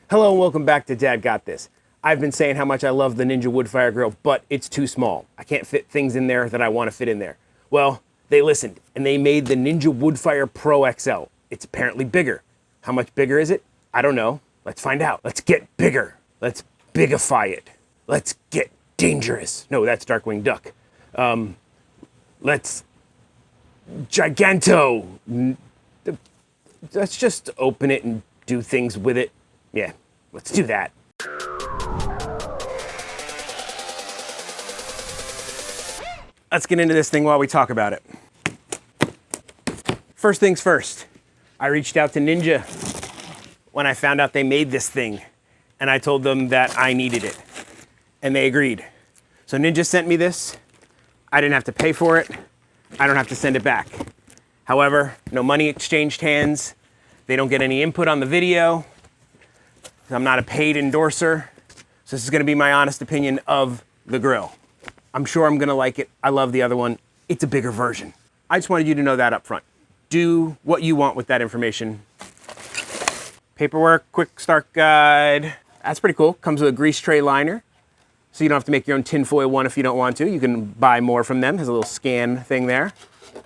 Hello and welcome back to Dad Got This. I've been saying how much I love the Ninja Woodfire grill, but it's too small. I can't fit things in there that I want to fit in there. Well, they listened and they made the Ninja Woodfire Pro XL. It's apparently bigger. How much bigger is it? I don't know. Let's find out. Let's get bigger. Let's bigify it. Let's get dangerous. No, that's Darkwing Duck. Let's giganto. Let's just open it and do things with it. Yeah, let's do that. Let's get into this thing while we talk about it. First things first, I reached out to Ninja when I found out they made this thing, and I told them that I needed it, and they agreed. So Ninja sent me this. I didn't have to pay for it. I don't have to send it back. However, no money exchanged hands. They don't get any input on the video. I'm not a paid endorser, so this is gonna be my honest opinion of the grill. I'm sure I'm gonna like it. I love the other one. It's a bigger version. I just wanted you to know that up front. Do what you want with that information. Paperwork, quick start guide. That's pretty cool. Comes with a grease tray liner, so you don't have to make your own tinfoil one if you don't want to. You can buy more from them. Has a little scan thing there. A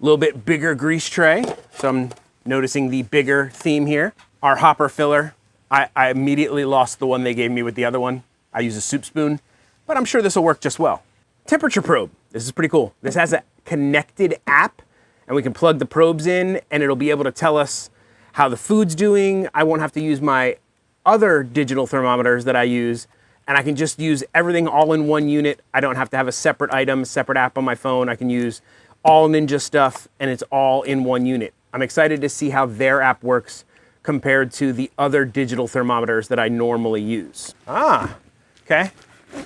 little bit bigger grease tray, so I'm noticing the bigger theme here. Our hopper filler. I immediately lost the one they gave me with the other one. I use a soup spoon, but I'm sure this will work just well. Temperature probe. This is pretty cool. This has a connected app, and we can plug the probes in, and it'll be able to tell us how the food's doing. I won't have to use my other digital thermometers that I use, and I can just use everything all in one unit. I don't have to have a separate item, separate app on my phone. I can use all Ninja stuff, and it's all in one unit. I'm excited to see how their app works compared to the other digital thermometers that I normally use. Okay.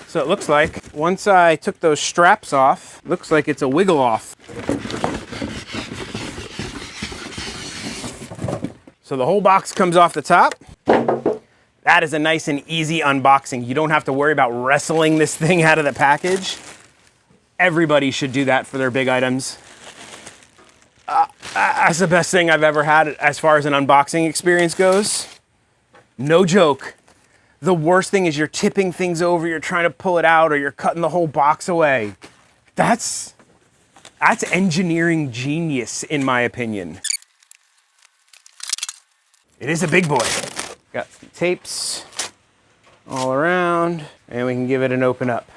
So it looks like once I took those straps off, looks like it's a wiggle off. So the whole box comes off the top. That is a nice and easy unboxing. You don't have to worry about wrestling this thing out of the package. Everybody should do that for their big items. That's the best thing I've ever had as far as an unboxing experience goes. No joke. The worst thing is you're tipping things over, you're trying to pull it out, or you're cutting the whole box away. That's engineering genius, in my opinion. It is a big boy. Got some tapes all around, and we can give it an open up.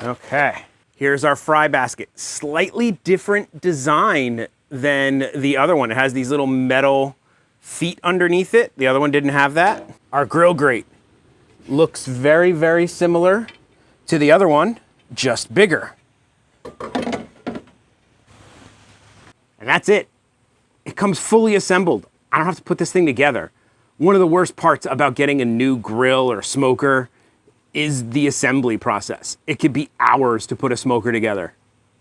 Okay. Here's our fry basket. Slightly different design than the other one. It has these little metal feet underneath it. The other one didn't have that. Our grill grate looks very, very similar to the other one, just bigger. And that's it. It comes fully assembled. I don't have to put this thing together. One of the worst parts about getting a new grill or smoker is the assembly process. It could be hours to put a smoker together.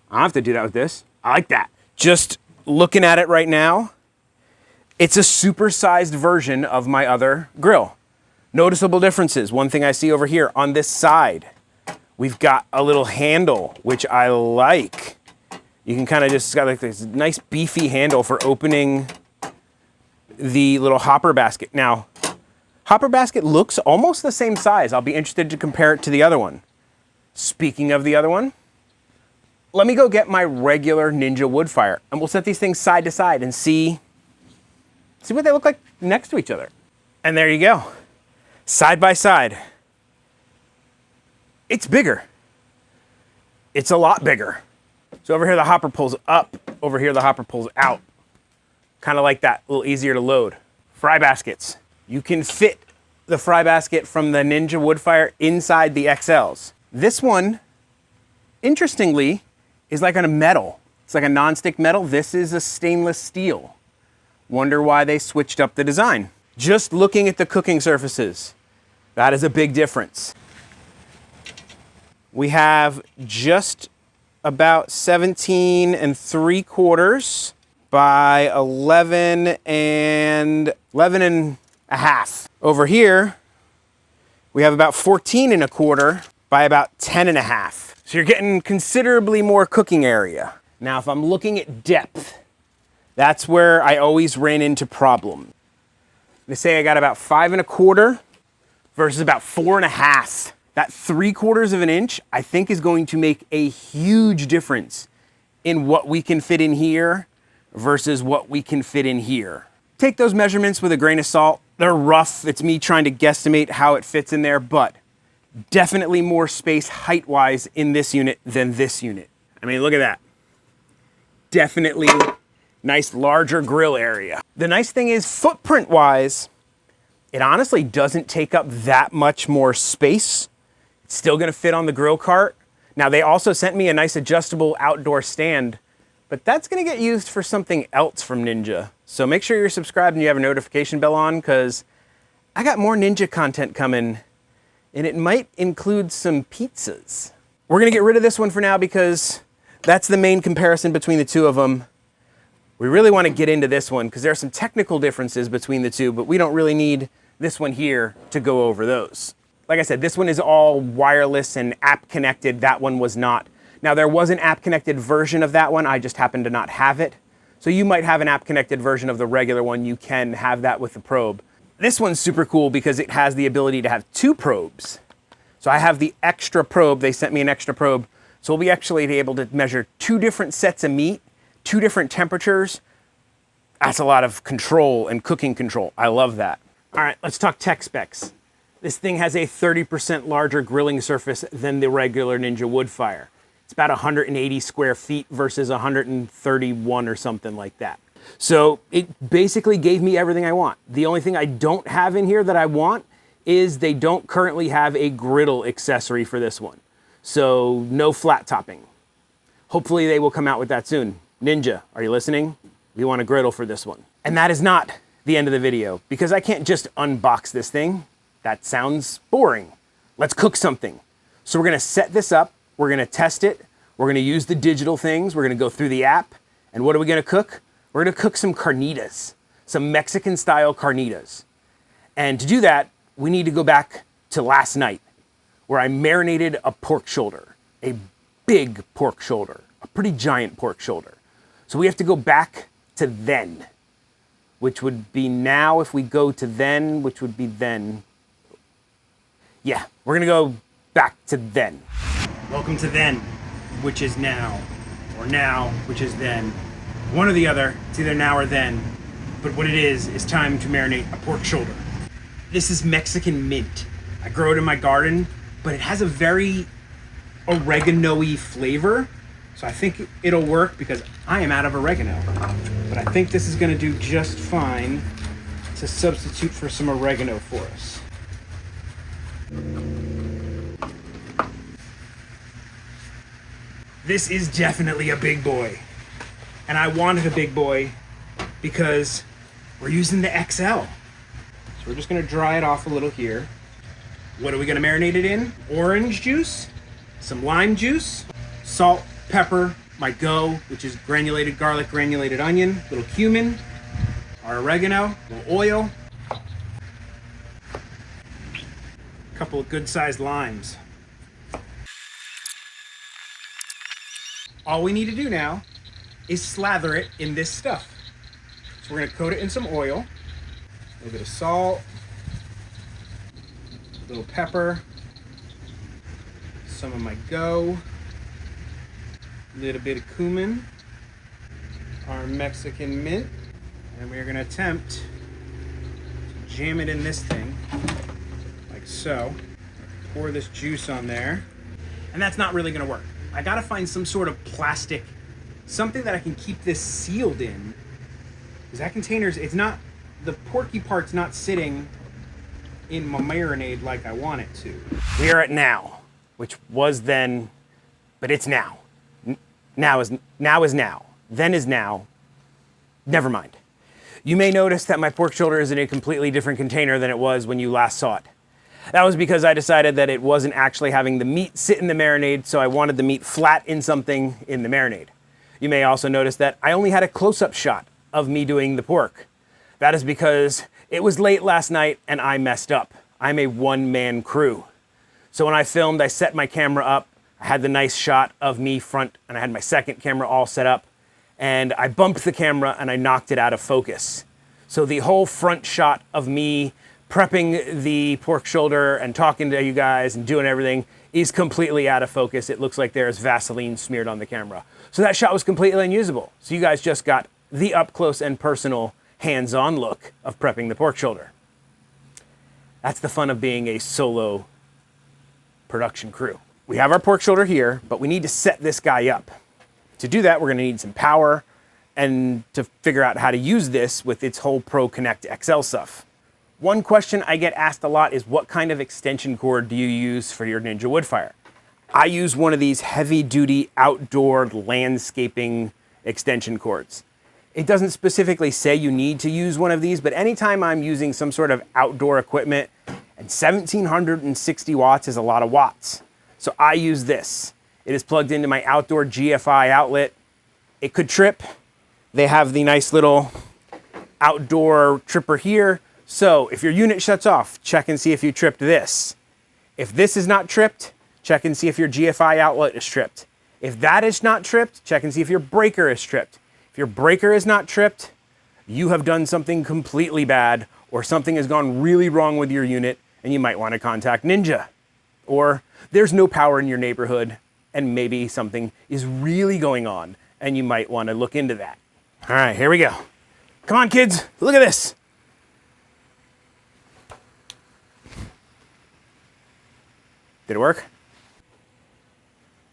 I don't have to do that with this. I like that. Just looking at it right now, it's a supersized version of my other grill. Noticeable differences. One thing I see over here on this side, we've got a little handle, which I like. You can kind of just got like this nice beefy handle for opening the little hopper basket. Now, hopper basket looks almost the same size. I'll be interested to compare it to the other one. Speaking of the other one, let me go get my regular Ninja Woodfire, and we'll set these things side to side and see what they look like next to each other. And there you go. Side by side. It's bigger. It's a lot bigger. So over here the hopper pulls up, over here the hopper pulls out. Kind of like that, a little easier to load. Fry baskets. You can fit the fry basket from the Ninja Woodfire inside the XLs. This one, interestingly, is like on a metal. It's like a non-stick metal. This is a stainless steel. Wonder why they switched up the design. Just looking at the cooking surfaces, that is a big difference. We have just about 17 3/4 by 11 and a half. Over here, we have about 14 1/4 by about 10 1/2. So you're getting considerably more cooking area. Now, if I'm looking at depth, that's where I always ran into problems. They say I got about 5 1/4 versus about 4 1/2. That 3/4 of an inch, I think, is going to make a huge difference in what we can fit in here versus what we can fit in here. Take those measurements with a grain of salt. They're rough. It's me trying to guesstimate how it fits in there, but definitely more space height-wise in this unit than this unit. I mean, look at that. Definitely nice larger grill area. The nice thing is, footprint-wise, it honestly doesn't take up that much more space. It's still gonna fit on the grill cart. Now, they also sent me a nice adjustable outdoor stand, but that's gonna get used for something else from Ninja. So make sure you're subscribed and you have a notification bell on, because I got more Ninja content coming, and it might include some pizzas. We're gonna get rid of this one for now because that's the main comparison between the two of them. We really wanna get into this one because there are some technical differences between the two, but we don't really need this one here to go over those. Like I said, this one is all wireless and app connected. That one was not. Now, there was an app connected version of that one. I just happened to not have it. So you might have an app connected version of the regular one. You can have that with the probe. This one's super cool because it has the ability to have 2 probes. So I have the extra probe. They sent me an extra probe. So we'll be actually able to measure 2 different sets of meat, 2 different temperatures. That's a lot of control and cooking control. I love that. All right, let's talk tech specs. This thing has a 30% larger grilling surface than the regular Ninja Woodfire. It's about 180 square feet versus 131 or something like that. So it basically gave me everything I want. The only thing I don't have in here that I want is they don't currently have a griddle accessory for this one. So no flat topping. Hopefully they will come out with that soon. Ninja, are you listening? We want a griddle for this one. And that is not the end of the video, because I can't just unbox this thing. That sounds boring. Let's cook something. So we're gonna set this up, we're gonna test it, we're gonna use the digital things, we're gonna go through the app, and what are we gonna cook? We're gonna cook some carnitas, some Mexican style carnitas. And to do that, we need to go back to last night, where I marinated a pork shoulder, a big pork shoulder, a pretty giant pork shoulder. So we have to go back to then, which would be now. If we go to then, which would be then. Yeah, we're gonna go back to then. Welcome to then, which is now, or now, which is then. One or the other, it's either now or then, but what it is time to marinate a pork shoulder. This is Mexican mint. I grow it in my garden, but it has a very oregano-y flavor, so I think it'll work because I am out of oregano. But I think this is gonna do just fine to substitute for some oregano for us. This is definitely a big boy. And I wanted a big boy because we're using the XL. So we're just gonna dry it off a little here. What are we gonna marinate it in? Orange juice, some lime juice, salt, pepper, my go, which is granulated garlic, granulated onion, little cumin, our oregano, a little oil, a couple of good-sized limes. All we need to do now is slather it in this stuff. So we're gonna coat it in some oil, a little bit of salt, a little pepper, some of my go, a little bit of cumin, our Mexican mint, and we're gonna attempt to jam it in this thing, like so. Pour this juice on there, and that's not really gonna work. I gotta find some sort of plastic, something that I can keep this sealed in, because that container's, it's not, the porky part's not sitting in my marinade like I want it to. We are at now, which was then, but it's now. Now is now. Then is now. Never mind. You may notice that my pork shoulder is in a completely different container than it was when you last saw it. That was because I decided that it wasn't actually having the meat sit in the marinade, so I wanted the meat flat in something in the marinade. You may also notice that I only had a close-up shot of me doing the pork. That is because it was late last night and I messed up. I'm a one-man crew. So when I filmed, I set my camera up, I had the nice shot of me front, and I had my second camera all set up, and I bumped the camera and I knocked it out of focus. So the whole front shot of me prepping the pork shoulder and talking to you guys and doing everything is completely out of focus. It looks like there's Vaseline smeared on the camera. So that shot was completely unusable. So you guys just got the up close and personal hands-on look of prepping the pork shoulder. That's the fun of being a solo production crew. We have our pork shoulder here, but we need to set this guy up. To do that, we're gonna need some power and to figure out how to use this with its whole Pro Connect XL stuff. One question I get asked a lot is, what kind of extension cord do you use for your Ninja Woodfire? I use one of these heavy-duty outdoor landscaping extension cords. It doesn't specifically say you need to use one of these, but anytime I'm using some sort of outdoor equipment, and 1760 watts is a lot of watts. So I use this. It is plugged into my outdoor GFI outlet. It could trip. They have the nice little outdoor tripper here. So if your unit shuts off, check and see if you tripped this. If this is not tripped, check and see if your GFI outlet is tripped. If that is not tripped, check and see if your breaker is tripped. If your breaker is not tripped, you have done something completely bad, or something has gone really wrong with your unit and you might want to contact Ninja. Or there's no power in your neighborhood and maybe something is really going on and you might want to look into that. All right, here we go. Come on, kids, look at this. Did it work?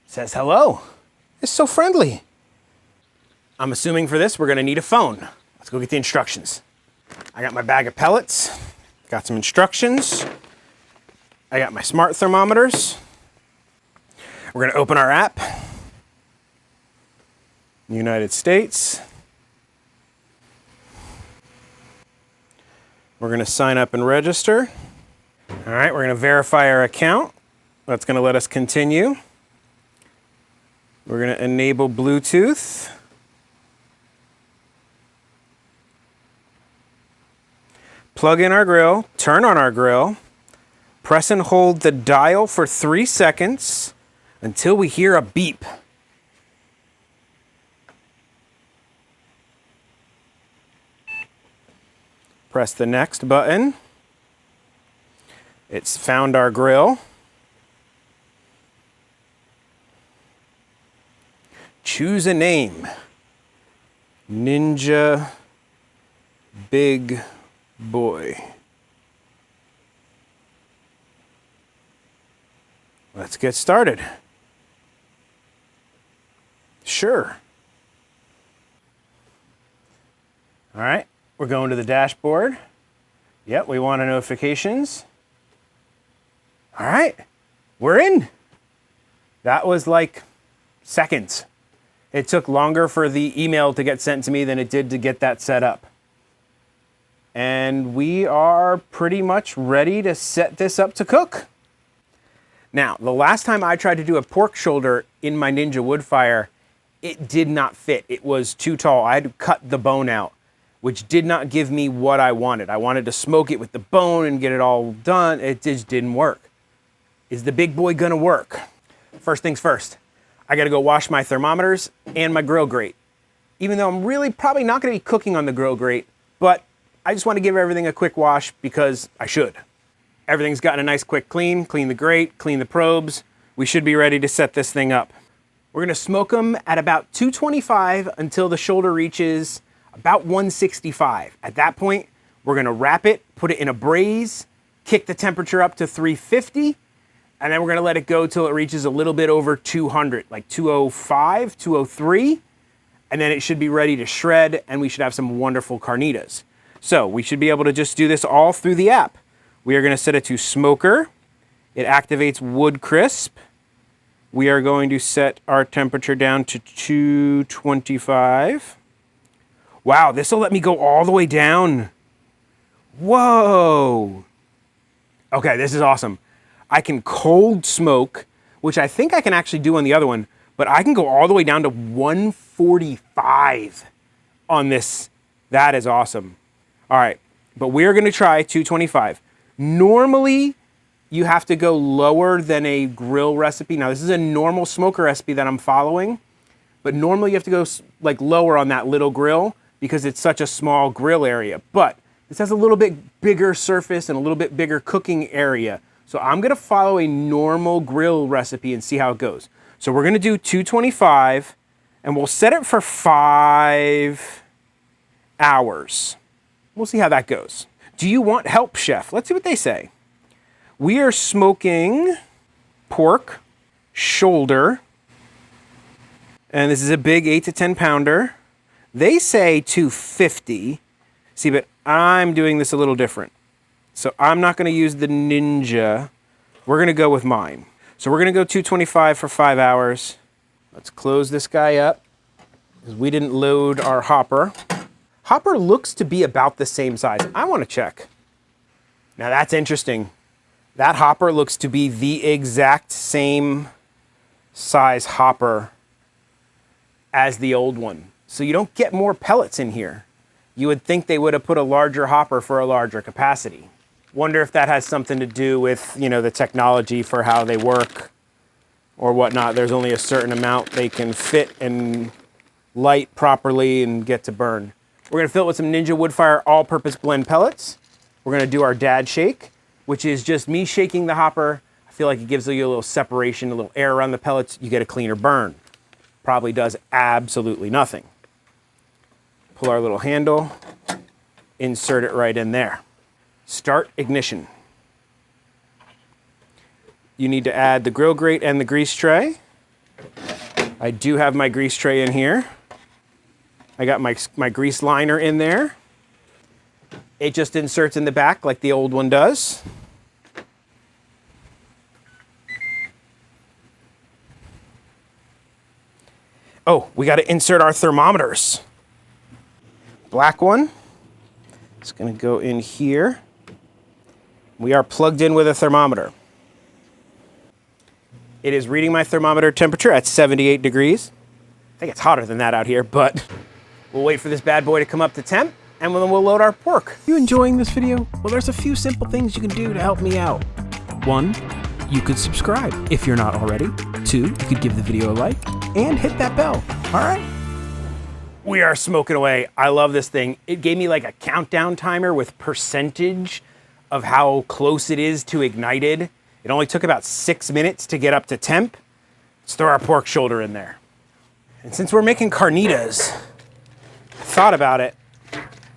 It says hello. It's so friendly. I'm assuming for this, we're gonna need a phone. Let's go get the instructions. I got my bag of pellets, got some instructions. I got my smart thermometers. We're gonna open our app. United States. We're gonna sign up and register. All right, we're gonna verify our account. That's gonna let us continue. We're gonna enable Bluetooth. Plug in our grill, turn on our grill, press and hold the dial for 3 seconds until we hear a beep. Press the next button. It's found our grill. Choose a name. Ninja Big Boy. Let's get started. Sure. All right, we're going to the dashboard. Yep, we want our notifications. All right, we're in. That was like seconds. It took longer for the email to get sent to me than it did to get that set up. And we are pretty much ready to set this up to cook. Now, the last time I tried to do a pork shoulder in my Ninja Woodfire, it did not fit. It was too tall. I had to cut the bone out, which did not give me what I wanted. I wanted to smoke it with the bone and get it all done. It just didn't work. Is the big boy gonna work? First things first, I gotta go wash my thermometers and my grill grate. Even though I'm really probably not gonna be cooking on the grill grate, but I just want to give everything a quick wash because I should. Everything's gotten a nice quick clean. Clean the grate, clean the probes. We should be ready to set this thing up. We're gonna smoke them at about 225 until the shoulder reaches about 165. At that point, we're gonna wrap it, put it in a braise, kick the temperature up to 350, and then we're gonna let it go till it reaches a little bit over 200, like 205, 203, and then it should be ready to shred, and we should have some wonderful carnitas. So we should be able to just do this all through the app. We are gonna set it to smoker. It activates wood crisp. We are going to set our temperature down to 225. Wow, this will let me go all the way down. Whoa. Okay, this is awesome. I can cold smoke, which I think I can actually do on the other one, but I can go all the way down to 145 on this. That is awesome. All right, but we're gonna try 225. Normally, you have to go lower than a grill recipe. Now, this is a normal smoker recipe that I'm following, but normally you have to go like lower on that little grill because it's such a small grill area. But this has a little bit bigger surface and a little bit bigger cooking area. So I'm gonna follow a normal grill recipe and see how it goes. So we're gonna do 225 and we'll set it for 5 hours. We'll see how that goes. Do you want help, chef? Let's see what they say. We are smoking pork, shoulder, and this is a big 8 to 10 pounder. They say 250. See, but I'm doing this a little different. So I'm not gonna use the Ninja. We're gonna go with mine. So we're gonna go 225 for 5 hours. Let's close this guy up because we didn't load our hopper. Hopper looks to be about the same size. I wanna check. Now that's interesting. That hopper looks to be the exact same size hopper as the old one. So you don't get more pellets in here. You would think they would have put a larger hopper for a larger capacity. Wonder if that has something to do with, you know, the technology for how they work or whatnot. There's only a certain amount they can fit and light properly and get to burn. We're gonna fill it with some Ninja Woodfire all-purpose blend pellets. We're gonna do our dad shake, which is just me shaking the hopper. I feel like it gives you a little separation, a little air around the pellets. You get a cleaner burn. Probably does absolutely nothing. Pull our little handle, insert it right in there. Start ignition. You need to add the grill grate and the grease tray. I do have my grease tray in here. I got my grease liner in there. It just inserts in the back like the old one does. Oh, we got to insert our thermometers. Black one. It's going to go in here. We are plugged in with a thermometer. It is reading my thermometer temperature at 78 degrees. I think it's hotter than that out here, but we'll wait for this bad boy to come up to temp, and then we'll load our pork. You enjoying this video? Well, there's a few simple things you can do to help me out. 1, you could subscribe if you're not already. 2, you could give the video a like and hit that bell. All right? We are smoking away. I love this thing. It gave me like a countdown timer with percentage of how close it is to ignited. It only took about 6 minutes to get up to temp. Let's throw our pork shoulder in there. And since we're making carnitas, I thought about it.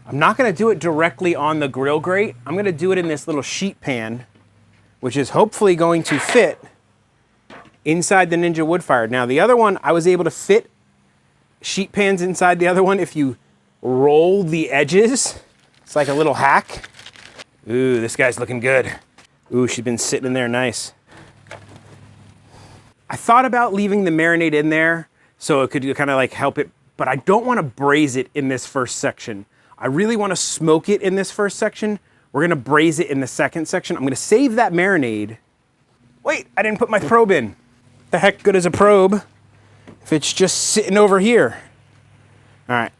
I'm not gonna do it directly on the grill grate. I'm gonna do it in this little sheet pan, which is hopefully going to fit inside the Ninja Woodfire. Now the other one, I was able to fit sheet pans inside the other one if you roll the edges. It's like a little hack. Ooh, this guy's looking good. Ooh, she's been sitting in there nice. I thought about leaving the marinade in there so it could kind of like help it, but I don't want to braise it in this first section. I really want to smoke it in this first section. We're gonna braise it in the second section. I'm gonna save that marinade. Wait, I didn't put my probe in. The heck good is a probe if it's just sitting over here? All right,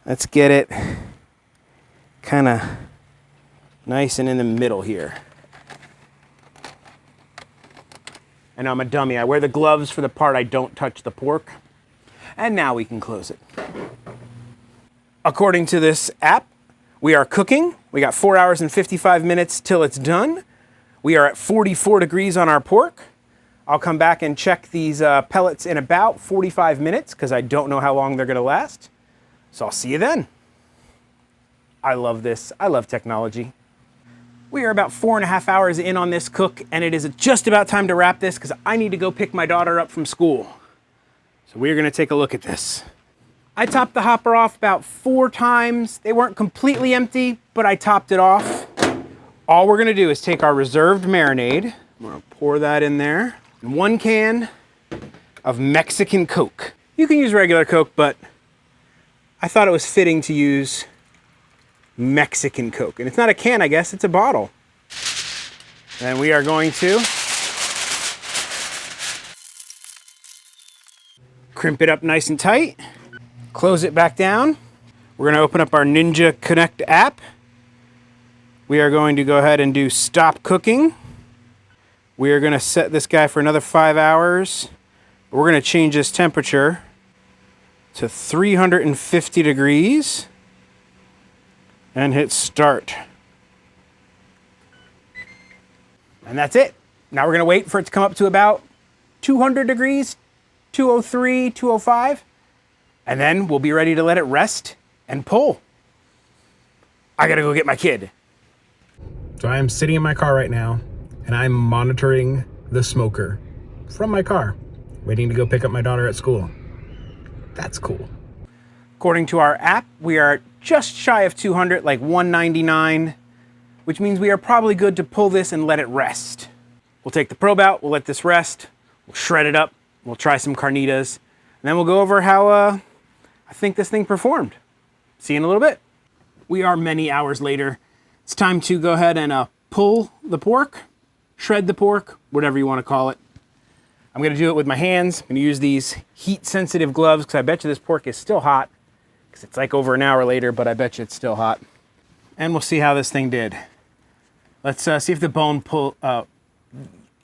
let's get it kind of nice and in the middle here. I know I'm a dummy. I wear the gloves for the part I don't touch the pork. And now we can close it. According to this app, we are cooking. We got 4 hours and 55 minutes till it's done. We are at 44 degrees on our pork. I'll come back and check these pellets in about 45 minutes because I don't know how long they're gonna last. So I'll see you then. I love this. I love technology. We are about 4.5 hours in on this cook, and it is just about time to wrap this because I need to go pick my daughter up from school. So we're gonna take a look at this. I topped the hopper off about 4 times. They weren't completely empty, but I topped it off. All we're gonna do is take our reserved marinade. I'm gonna pour that in there. And 1 can of Mexican Coke. You can use regular Coke, but I thought it was fitting to use Mexican Coke. And it's not a can, I guess, it's a bottle. And we are going to crimp it up nice and tight, close it back down. We're gonna open up our Ninja Connect app. We are going to go ahead and do stop cooking. We are gonna set this guy for another 5 hours. We're gonna change this temperature to 350 degrees and hit start. And that's it. Now we're gonna wait for it to come up to about 200 degrees, 203, 205, and then we'll be ready to let it rest and pull. I gotta go get my kid. So I am sitting in my car right now and I'm monitoring the smoker from my car, waiting to go pick up my daughter at school. That's cool. According to our app, we are just shy of 200, like 199, which means we are probably good to pull this and let it rest. We'll take the probe out, we'll let this rest, we'll shred it up, we'll try some carnitas, and then we'll go over how I think this thing performed. See you in a little bit. We are many hours later. It's time to go ahead and pull the pork, shred the pork, whatever you want to call it. I'm gonna do it with my hands. I'm gonna use these heat-sensitive gloves because I bet you this pork is still hot, because it's like over an hour later, but I bet you it's still hot. And we'll see how this thing did. Let's see if the bone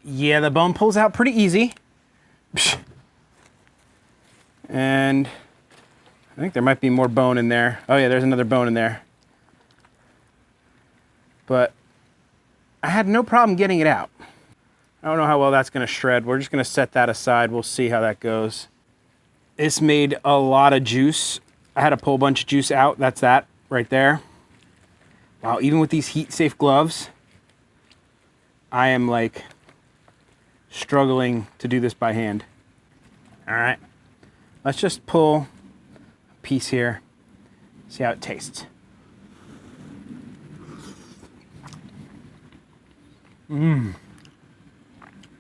yeah, the bone pulls out pretty easy. And I think there might be more bone in there. Oh yeah, there's another bone in there. But I had no problem getting it out. I don't know how well that's gonna shred. We're just gonna set that aside. We'll see how that goes. This made a lot of juice. I had to pull a bunch of juice out. That's that right there. Wow, even with these heat-safe gloves, I am like struggling to do this by hand. All right, let's just pull a piece here, see how it tastes.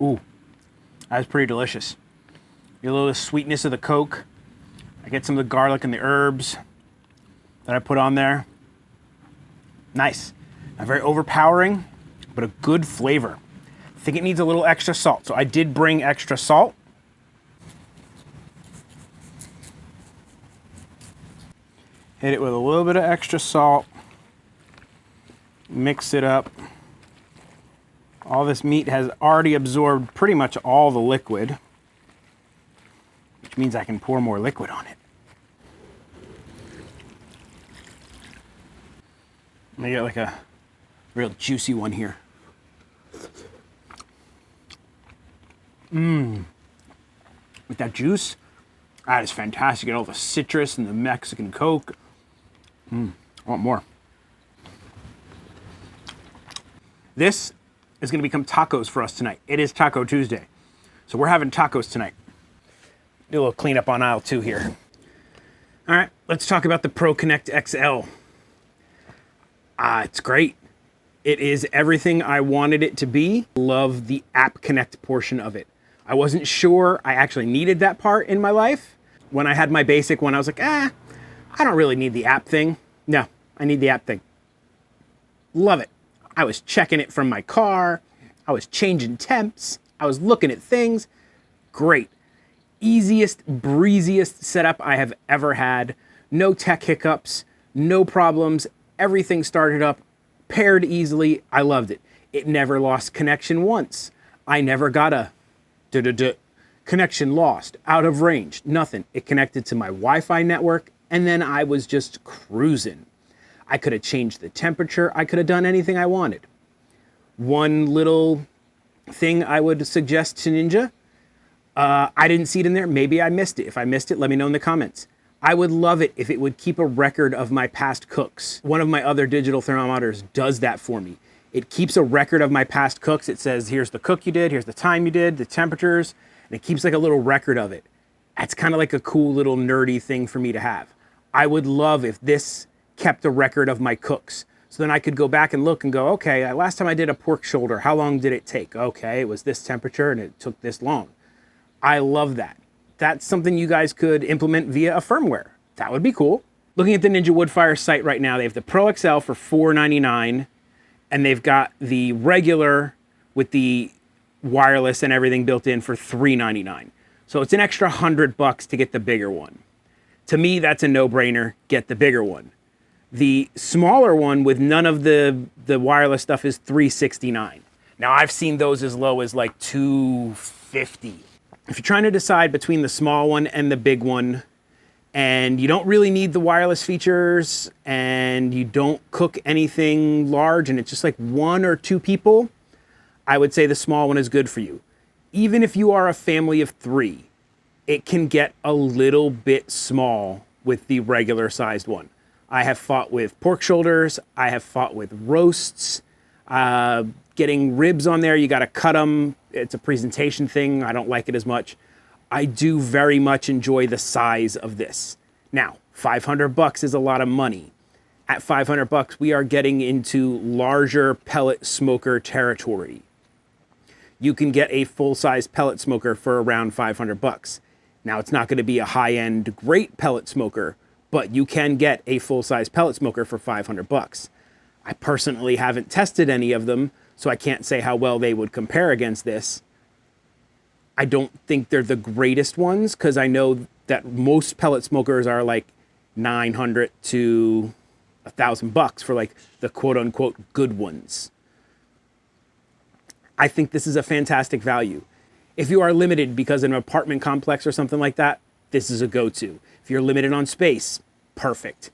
Ooh, that's pretty delicious. Get a little of the sweetness of the Coke. I get some of the garlic and the herbs that I put on there. Nice. Not very overpowering, but a good flavor. I think it needs a little extra salt, so I did bring extra salt. Hit it with a little bit of extra salt. Mix it up. All this meat has already absorbed pretty much all the liquid, which means I can pour more liquid on it. I get like a real juicy one here. With that juice, that is fantastic. Get all the citrus and the Mexican Coke. I want more. This is gonna become tacos for us tonight. It is Taco Tuesday. So we're having tacos tonight. Do a little cleanup on aisle 2 here. All right, let's talk about the Pro Connect XL. It's great. It is everything I wanted it to be. Love the App Connect portion of it. I wasn't sure I actually needed that part in my life. When I had my basic one, I was like, I don't really need the app thing. No, I need the app thing. Love it. I was checking it from my car. I was changing temps. I was looking at things. Great. Easiest, breeziest setup I have ever had. No tech hiccups, no problems. Everything started up, paired easily. I loved it. It never lost connection once. I never got a connection lost, out of range, nothing. It connected to my Wi-Fi network, and then I was just cruising. I could have changed the temperature. I could have done anything I wanted. One little thing I would suggest to Ninja, I didn't see it in there. Maybe I missed it. If I missed it, let me know in the comments. I would love it if it would keep a record of my past cooks. One of my other digital thermometers does that for me. It keeps a record of my past cooks. It says, here's the cook you did, here's the time you did, the temperatures, and it keeps like a little record of it. That's kind of like a cool little nerdy thing for me to have. I would love if this kept a record of my cooks. So then I could go back and look and go, okay, last time I did a pork shoulder, how long did it take? Okay, it was this temperature and it took this long. I love that. That's something you guys could implement via a firmware. That would be cool. Looking at the Ninja Woodfire site right now, they have the Pro XL for $499, and they've got the regular with the wireless and everything built in for $399. So it's an extra $100 to get the bigger one. To me, that's a no-brainer. Get the bigger one. The smaller one with none of the wireless stuff is $369. Now, I've seen those as low as like $250. If you're trying to decide between the small one and the big one, And you don't really need the wireless features, and you don't cook anything large, and it's just like 1 or 2 people, I would say the small one is good for you. Even if you are a family of 3, it can get a little bit small with the regular sized one. I have fought with pork shoulders. I have fought with roasts. Getting ribs on there, you got to cut them. It's a presentation thing. I don't like it as much. I do very much enjoy the size of this. Now, $500 is a lot of money. At $500, we are getting into larger pellet smoker territory. You can get a full-size pellet smoker for around $500. Now, it's not going to be a high-end great pellet smoker, but you can get a full-size pellet smoker for $500. I personally haven't tested any of them, so I can't say how well they would compare against this. I don't think they're the greatest ones, because I know that most pellet smokers are like $900 to $1,000 for like the quote-unquote good ones. I think this is a fantastic value. If you are limited because of an apartment complex or something like that, this is a go-to. If you're limited on space, perfect.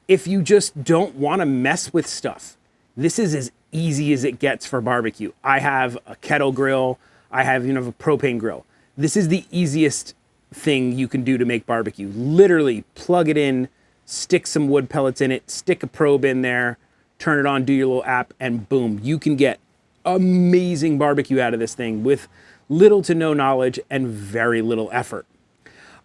If you just don't want to mess with stuff, this is as easy as it gets for barbecue. I have a kettle grill. I have, a propane grill. This is the easiest thing you can do to make barbecue. Literally plug it in, stick some wood pellets in it, stick a probe in there, turn it on, do your little app, and boom, you can get amazing barbecue out of this thing with little to no knowledge and very little effort.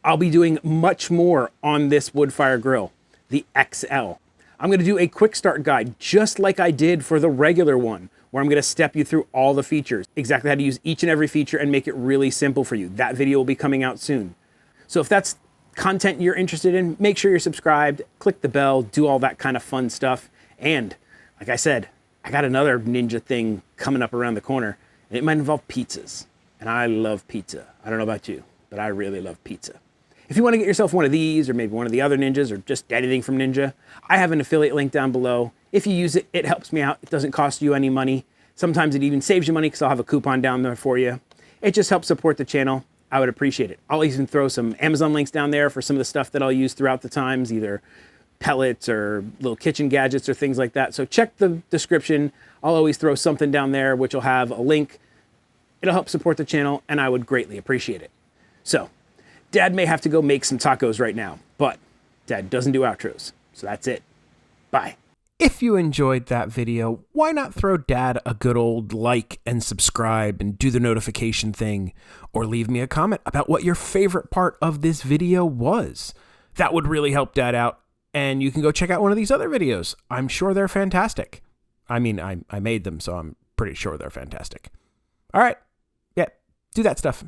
I'll be doing much more on this Woodfire grill, the XL. I'm going to do a quick start guide just like I did for the regular one, where I'm going to step you through all the features, exactly how to use each and every feature and make it really simple for you. That video will be coming out soon. So if that's content you're interested in, make sure you're subscribed, click the bell, do all that kind of fun stuff. And like I said, I got another ninja thing coming up around the corner, and it might involve pizzas. And I love pizza. I don't know about you, but I really love pizza. If you want to get yourself one of these, or maybe one of the other ninjas, or just anything from Ninja, I have an affiliate link down below. If you use it, it helps me out. It doesn't cost you any money. Sometimes it even saves you money, because I'll have a coupon down there for you. It just helps support the channel. I would appreciate it. I'll even throw some Amazon links down there for some of the stuff that I'll use throughout the times, either pellets or little kitchen gadgets or things like that. So check the description. I'll always throw something down there which will have a link. It'll help support the channel, and I would greatly appreciate it. So, Dad may have to go make some tacos right now, but Dad doesn't do outros. So that's it. Bye. If you enjoyed that video, why not throw Dad a good old like and subscribe and do the notification thing, or leave me a comment about what your favorite part of this video was. That would really help Dad out, and you can go check out one of these other videos. I'm sure they're fantastic. I mean, I made them, so I'm pretty sure they're fantastic. All right. Yeah, do that stuff.